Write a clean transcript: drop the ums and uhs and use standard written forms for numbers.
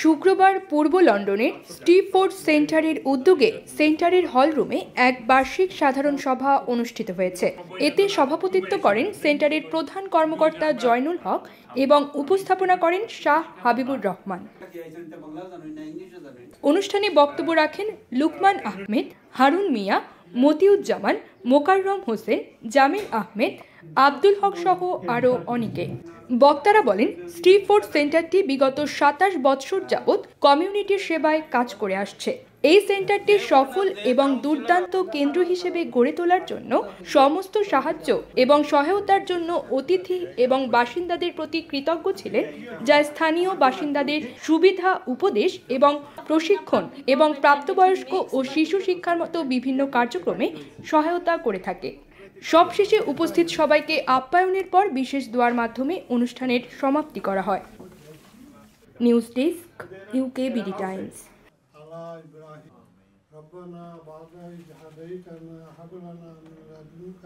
শুক্রবার পূর্ব লন্ডনের স্টিফোর্ড সেন্টারের উদ্যোগে সেন্টারের হলরুমে এক বার্ষিক সাধারণ সভা অনুষ্ঠিত হয়েছে। এতে সভাপতিত্ব করেন সেন্টারের প্রধান কর্মকর্তা জয়নুল হক এবং উপস্থাপনা করেন শাহ হাবিবুর রহমান। অনুষ্ঠানে বক্তব্য রাখেন লুকমান আহমেদ, হারুন মিয়া, মতিউজ্জামান, মোকাররম হোসেন, জামিল আহমেদ, আব্দুল হক সহ আরও অনেকে। বক্তারা বলেন, স্টিফোর্ড সেন্টারটি বিগত ২৭ বছর যাবৎ কমিউনিটির সেবায় কাজ করে আসছে। এই সেন্টারটি সফল এবং দুর্দান্ত কেন্দ্র হিসেবে গড়ে তোলার জন্য সমস্ত সাহায্য এবং সহায়তার জন্য অতিথি এবং বাসিন্দাদের প্রতি কৃতজ্ঞ ছিলেন, যা স্থানীয় বাসিন্দাদের সুবিধা, উপদেশ এবং প্রশিক্ষণ এবং প্রাপ্তবয়স্ক ও শিশু শিক্ষার মতো বিভিন্ন কার্যক্রমে সহায়তা করে থাকে। সবশেষে উপস্থিত সবাইকে আপ্যায়নের পর বিশেষ দোয়ার মাধ্যমে অনুষ্ঠানের সমাপ্তি করা হয়। News desk, UKBD Times. ربنا بعد إذ هديتنا هب لنا من لدنك